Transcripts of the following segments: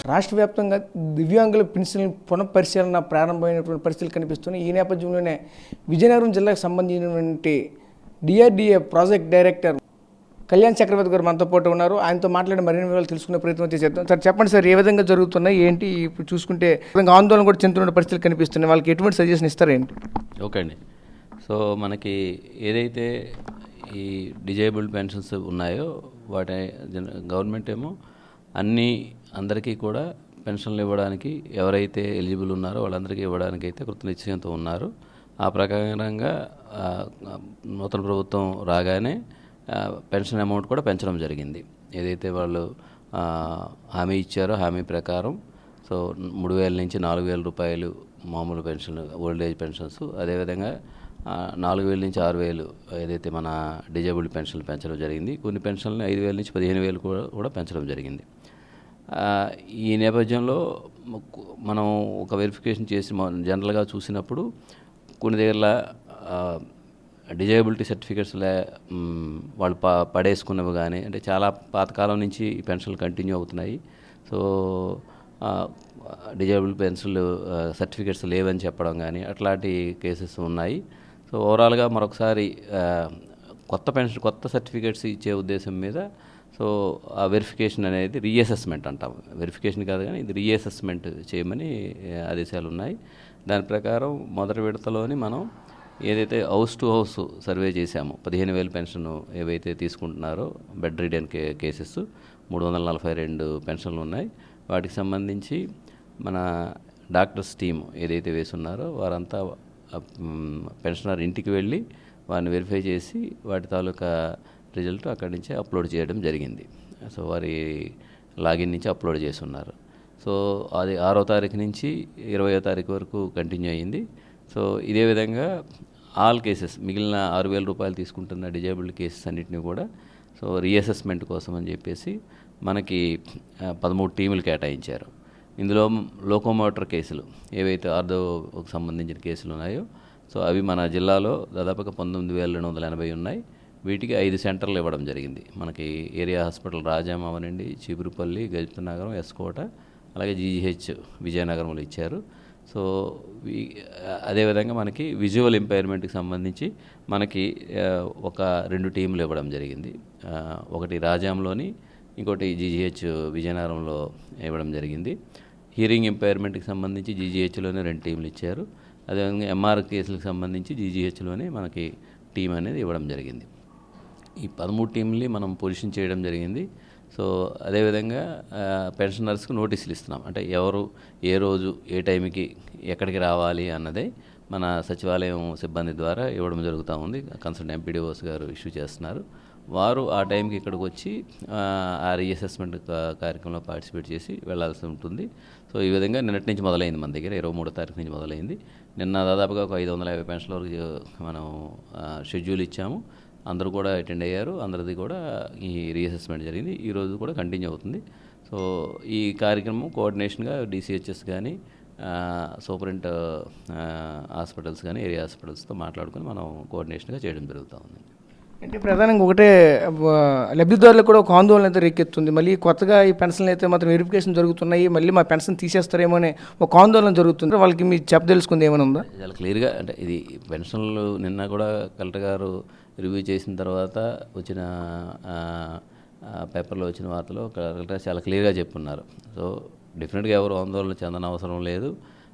రాష్ట్ర వ్యాప్తంగా దివ్యాంగుల పెన్షన్ పునఃపరిశీలన ప్రారంభమైనటువంటి పరిస్థితులు కనిపిస్తున్నాయి. ఈ నేపథ్యంలోనే విజయనగరం జిల్లాకు సంబంధించినటువంటి డిఆర్డీఏ ప్రాజెక్ట్ డైరెక్టర్ కళ్యాణ్ చక్రవర్తి గారు మనతో పాటు ఉన్నారు. ఆయనతో మాట్లాడి మరిన్ని వివరాలు తెలుసుకునే ప్రయత్నం అయితే చేద్దాం. సార్ చెప్పండి సార్, ఏ విధంగా జరుగుతున్నాయి ఏంటి? ఇప్పుడు చూసుకుంటే ఆందోళన కూడా చెందుతున్న పరిస్థితులు కనిపిస్తున్నాయి. వాళ్ళకి ఎటువంటి సజెషన్ ఇస్తారు ఏంటి? ఓకే అండి. సో మనకి ఏదైతే ఈ డిజేబుల్డ్ పెన్షన్స్ ఉన్నాయో వాటి గవర్నమెంట్ ఏమో అందరికీ కూడా పెన్షన్లు ఇవ్వడానికి ఎవరైతే ఎలిజిబుల్ ఉన్నారో వాళ్ళందరికీ ఇవ్వడానికి అయితే కృతనిశ్చయంతో ఉన్నారు. ఆ ప్రకారంగా నూతన ప్రభుత్వం రాగానే పెన్షన్ అమౌంట్ కూడా పెంచడం జరిగింది. ఏదైతే వాళ్ళు హామీ ఇచ్చారో హామీ ప్రకారం సో 3,000 నుంచి 4,000 రూపాయలు మామూలు పెన్షన్, ఓల్డ్ ఏజ్ పెన్షన్స్, అదేవిధంగా 4,000 నుంచి 6,000 ఏదైతే మన డిజేబుల్డ్ పెన్షన్లు పెంచడం జరిగింది. కొన్ని పెన్షన్లు 5,000 నుంచి 15,000 కూడా పెంచడం జరిగింది. ఈ నేపథ్యంలో మనం ఒక వెరిఫికేషన్ చేసి జనరల్గా చూసినప్పుడు కొన్ని దగ్గర డిజేబిలిటీ సర్టిఫికేట్స్ వాళ్ళు పడేసుకున్నవి కానీ, అంటే చాలా పాతకాలం నుంచి ఈ పెన్షన్లు కంటిన్యూ అవుతున్నాయి. సో డిజేబుల్ పెన్షన్లు సర్టిఫికేట్స్ లేవని చెప్పడం కానీ అట్లాంటి కేసెస్ ఉన్నాయి. సో ఓవరాల్గా మరొకసారి కొత్త సర్టిఫికేట్స్ ఇచ్చే ఉద్దేశం మీద సో ఆ వెరిఫికేషన్ అనేది రీఅసెస్మెంట్ అంటాం. వెరిఫికేషన్ కాదు కానీ ఇది రీఅసెస్మెంట్ చేయమని ఆదేశాలు ఉన్నాయి. దాని ప్రకారం మొదటి విడతలోని మనం ఏదైతే హౌస్ టు హౌస్ సర్వే చేశామో 15,000 పెన్షన్ ఏవైతే తీసుకుంటున్నారో బెడ్ రిడెన్ కేసెస్ 342 పెన్షన్లు ఉన్నాయి. వాటికి సంబంధించి మన డాక్టర్స్ టీమ్ ఏదైతే వేసున్నారో వారంతా పెన్షనర్ ఇంటికి వెళ్ళి వారిని వెరిఫై చేసి వాటి తాలూకా రిజల్ట్ అక్కడి నుంచి అప్లోడ్ చేయడం జరిగింది. సో వారి లాగిన్ నుంచి అప్లోడ్ చేసి ఉన్నారు. సో అది 6వ తారీఖు నుంచి 20వ తారీఖు వరకు కంటిన్యూ అయ్యింది. సో ఇదే విధంగా ఆల్ కేసెస్ మిగిలిన 6,000 రూపాయలు తీసుకుంటున్న డిజేబుల్డ్ కేసెస్ అన్నింటినీ కూడా సో రీఅసెస్మెంట్ కోసం అని చెప్పేసి మనకి 13 టీములు కేటాయించారు. ఇందులో లోకోమోటర్ కేసులు ఏవైతే ఆర్థోకు సంబంధించిన కేసులు ఉన్నాయో సో అవి మన జిల్లాలో దాదాపుగా 19,280 ఉన్నాయి. వీటికి 5 సెంటర్లు ఇవ్వడం జరిగింది. మనకి ఏరియా హాస్పిటల్ రాజాం అవనండి, చీపురుపల్లి, గజపతినగరం, ఎస్కోట, అలాగే జీజీహెచ్ విజయనగరంలో ఇచ్చారు. సో అదేవిధంగా మనకి విజువల్ ఇంపైర్మెంట్కి సంబంధించి మనకి ఒక 2 టీములు ఇవ్వడం జరిగింది. ఒకటి రాజాంలోని, ఇంకోటి జీజీహెచ్ విజయనగరంలో ఇవ్వడం జరిగింది. హియరింగ్ ఇంపైర్మెంట్కి సంబంధించి జీజీహెచ్లోనే 2 టీములు ఇచ్చారు. అదేవిధంగా ఎంఆర్ కేసులకు సంబంధించి జీజీహెచ్లోనే మనకి టీం అనేది ఇవ్వడం జరిగింది. ఈ 13 టీంని మనం పొజిషన్ చేయడం జరిగింది. సో అదేవిధంగా పెన్షనర్స్కి నోటీసులు ఇస్తున్నాం. అంటే ఎవరు ఏ రోజు ఏ టైంకి ఎక్కడికి రావాలి అన్నదే మన సచివాలయం సిబ్బంది ద్వారా ఇవ్వడం జరుగుతూ ఉంది. కన్సర్న్ ఎంపీడీఓస్ గారు ఇష్యూ చేస్తున్నారు. వారు ఆ టైంకి ఇక్కడికి వచ్చి ఆ రీఅసెస్మెంట్ కార్యక్రమంలో పార్టిసిపేట్ చేసి వెళ్లాల్సి ఉంటుంది. సో ఈ విధంగా నిన్నటి నుంచి మొదలైంది. మన దగ్గర 23వ తారీఖు నుంచి మొదలైంది. నిన్న దాదాపుగా ఒక 550 పెన్షన్ల వరకు మనం షెడ్యూల్ ఇచ్చాము. అందరూ కూడా అటెండ్ అయ్యారు. అందరిది కూడా ఈ రీఅసెస్మెంట్ జరిగింది. ఈరోజు కూడా కంటిన్యూ అవుతుంది. సో ఈ కార్యక్రమం కోఆర్డినేషన్గా డిసిహెచ్ఎస్ కానీ సూపరింట్ హాస్పిటల్స్ కానీ ఏరియా హాస్పిటల్స్తో మాట్లాడుకొని మనం కోఆర్డినేషన్గా చేయడం జరుగుతూ ఉంది. అంటే ప్రధానంగా ఒకటే లబ్ధిదారులకు కూడా ఒక ఆందోళన అయితే రేకెత్తుంది. మళ్ళీ కొత్తగా ఈ పెన్షన్లు అయితే మాత్రం వెరిఫికేషన్ జరుగుతున్నాయి, మళ్ళీ మా పెన్షన్ తీసేస్తారేమో అనే ఒక ఆందోళన జరుగుతుంది. వాళ్ళకి మీరు చెప్పదలుచుకుంది ఏమైనా ఉందా? చాలా క్లియర్గా అంటే ఇది పెన్షన్లు నిన్న కూడా కలెక్టర్ గారు రివ్యూ చేసిన తర్వాత వచ్చిన పేపర్లో వచ్చిన వార్తలో కలెక్టర్ చాలా క్లియర్గా చెప్పున్నారు. సో డెఫినెట్గా ఎవరు ఆందోళన చెందనవసరం లేదు.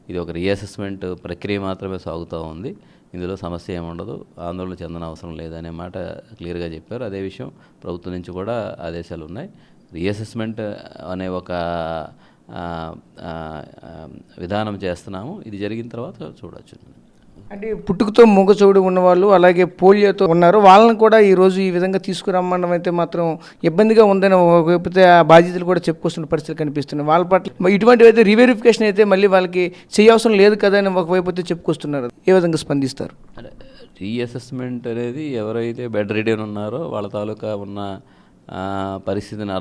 ఇది ఒక రీఅసెస్మెంట్ ప్రక్రియ మాత్రమే సాగుతూ ఉంది. ఇందులో సమస్య ఏముండదు, ఆందోళన చెందనవసరం లేదనే మాట క్లియర్గా చెప్పారు. అదే విషయం ప్రభుత్వం నుంచి కూడా ఆదేశాలు ఉన్నాయి. రీఅసెస్మెంట్ అనే ఒక విధానం చేస్తున్నాము. ఇది జరిగిన తర్వాత చూడవచ్చు. అంటే పుట్టుకతో మూగచెవుడు ఉన్నవాళ్ళు అలాగే పోలియోతో ఉన్నారు, వాళ్ళని కూడా ఈరోజు ఈ విధంగా తీసుకురమ్మడం అయితే మాత్రం ఇబ్బందిగా ఉందని ఒకవైపు ఆ బాధ్యతలు కూడా చెప్పుకొస్తున్న పరిస్థితులు కనిపిస్తున్నాయి. వాళ్ళ పట్ల ఇటువంటివి అయితే రీవెరిఫికేషన్ అయితే మళ్ళీ వాళ్ళకి చేయవసరం లేదు కదా అని ఒకవైపు అయితే చెప్పుకొస్తున్నారు. ఏ విధంగా స్పందిస్తారు? అంటే రీఅసెస్మెంట్ అనేది ఎవరైతే బెడ్ రిడెన్ ఉన్నారో వాళ్ళ తాలూకా ఉన్న పరిస్థితిని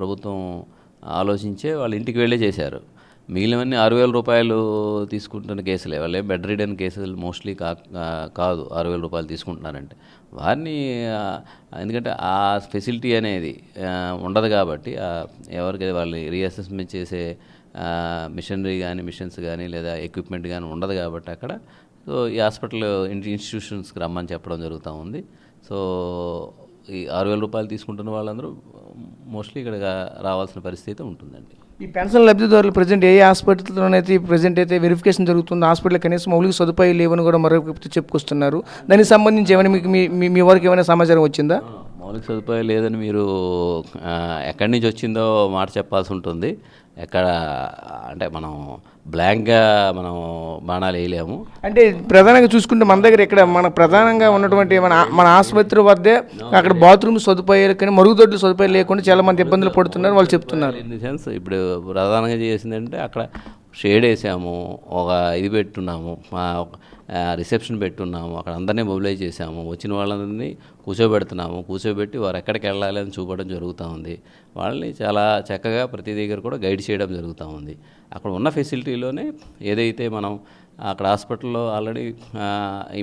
ప్రభుత్వం ఆలోచించే వాళ్ళ ఇంటికి వెళ్ళే చేశారు. మిగిలినవన్నీ 6,000 రూపాయలు తీసుకుంటున్న కేసులే. వాళ్ళే బెడ్ రిడెన్ కేసులు మోస్ట్లీ కాదు 6,000 రూపాయలు తీసుకుంటున్నారంటే. వారిని ఎందుకంటే ఆ ఫెసిలిటీ అనేది ఉండదు కాబట్టి ఎవరికి వాళ్ళని రీఅసెస్మెంట్ చేసే మిషనరీ కానీ మిషన్స్ కానీ లేదా ఎక్విప్మెంట్ కానీ ఉండదు కాబట్టి అక్కడ. సో ఈ హాస్పిటల్ ఇన్స్టిట్యూషన్స్కి రమ్మని చెప్పడం జరుగుతూ ఉంది. సో ఈ 6,000 రూపాయలు తీసుకుంటున్న వాళ్ళందరూ మోస్ట్లీ ఇక్కడ రావాల్సిన పరిస్థితి ఉంటుందండి. ఈ పెన్షన్ లబ్ధిదారులు ప్రజెంట్ ఏ హాస్పిటల్లోనైతే ప్రజెంట్ అయితే వెరిఫికేషన్ జరుగుతుందో హాస్పిటల్ కనీసం మౌలిక సదుపాయాలు లేవని కూడా మరొక చెప్పుకొస్తున్నారు. దానికి సంబంధించి ఏమైనా మీకు మీ వరకు ఏమైనా సమాచారం వచ్చిందా? మౌలిక సదుపాయాలు లేదని మీరు ఎక్కడి నుంచి వచ్చిందో మాట చెప్పాల్సి ఉంటుంది. ఎక్కడ అంటే మనం బ్లాంక్గా మనం బాణాలు వేయలేము. అంటే ప్రధానంగా చూసుకుంటే మన దగ్గర ఇక్కడ మన ప్రధానంగా ఉన్నటువంటి మన ఆసుపత్రి వద్దే అక్కడ బాత్రూమ్ సదుపాయాలు కానీ మరుగుదొడ్ల సదుపాయాలు లేకుండా చాలా మంది ఇబ్బందులు పడుతున్నారు వాళ్ళు చెప్తున్నారు. ఇన్ ది సెన్స్ ఇప్పుడు ప్రధానంగా చేసిందంటే అక్కడ షేడ్ వేసాము, ఒక ఇది పెట్టున్నాము, రిసెప్షన్ పెట్టున్నాము, అక్కడ అందరినీ మొబిలైజ్ చేసాము, వచ్చిన వాళ్ళందరినీ కూర్చోబెట్టి వారు ఎక్కడికి వెళ్ళాలి అని చూపడం జరుగుతూ ఉంది. వాళ్ళని చాలా చక్కగా ప్రతి దగ్గర కూడా గైడ్ చేయడం జరుగుతూ ఉంది. అక్కడ ఉన్న ఫెసిలిటీలోనే ఏదైతే మనం అక్కడ హాస్పిటల్లో ఆల్రెడీ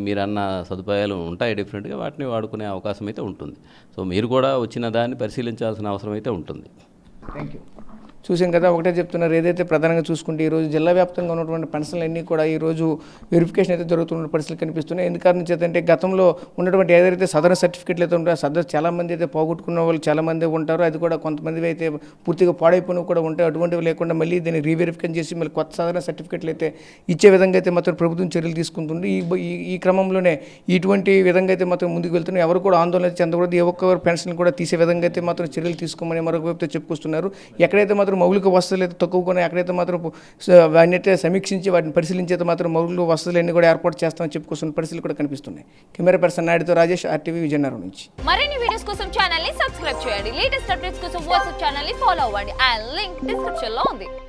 మీరు అన్న సదుపాయాలు ఉంటాయి డిఫరెంట్గా, వాటిని వాడుకునే అవకాశం అయితే ఉంటుంది. సో మీరు కూడా వచ్చిన దాన్ని పరిశీలించాల్సిన అవసరం అయితే ఉంటుంది. Thank you. చూసాం కదా, ఒకటే చెప్తున్నారు. ఏదైతే ప్రధానంగా చూసుకుంటే ఈరోజు జిల్లా వ్యాప్తంగా ఉన్నటువంటి పెన్షన్లు అన్నీ కూడా ఈరోజు వెరిఫికేషన్ అయితే జరుగుతున్న పరిస్థితులు కనిపిస్తున్నాయి. ఎందుకని చేతంటే గతంలో ఉన్నటువంటి ఏదైతే సదరన్ సర్టిఫికేట్లు అయితే ఉంటాయో సదరు చాలామంది అయితే పోగొట్టుకున్న వాళ్ళు చాలామంది ఉంటారు. అది కూడా కొంతమంది అయితే పూర్తిగా పాడైపోయినవి కూడా ఉంటాయి. అటువంటివి లేకుండా మళ్ళీ దీన్ని రీవెరిఫికేషన్ చేసి మళ్ళీ కొత్త సదరన్ సర్టిఫికేట్లు అయితే ఇచ్చే విధంగా అయితే మాత్రం ప్రభుత్వం చర్యలు తీసుకుంటుంది. ఈ క్రమంలోనే ఇటువంటి విధంగా అయితే మాత్రం ముందుకు వెళ్తున్నాయి. ఎవరు కూడా ఆందోళన చెందకూడదు. ఏ ఒక్క పెన్షన్ కూడా తీసే విధంగా అయితే మాత్రం చర్యలు తీసుకోమని మరొక వైపు చెప్పుకొస్తున్నారు. ఎక్కడైతే మాత్రం మౌలిక వసతులు అయితే తక్కువగా ఎక్కడైతే మాత్రం వాటిని అయితే సమీక్షించి వాటిని పరిశీలించేది మాత్రం మౌలిక వసతులన్నీ కూడా ఏర్పాటు చేస్తామని చెప్పుకొస్తున్న పరిస్థితులు కూడా కనిపిస్తున్నాయి. కెమెరా పర్సన్ నాయుడుతో రాజేష్, RTV విజయనగరం నుంచి. మరిన్ని వీడియోస్ కోసం ఛానల్ ని సబ్స్క్రైబ్ చేయండి. లేటెస్ట్ అప్డేట్స్ కోసం వాట్సాప్ ఛానల్ ని ఫాలో అవ్వండి. ఆ లింక్ డిస్క్రిప్షన్ లో ఉంది.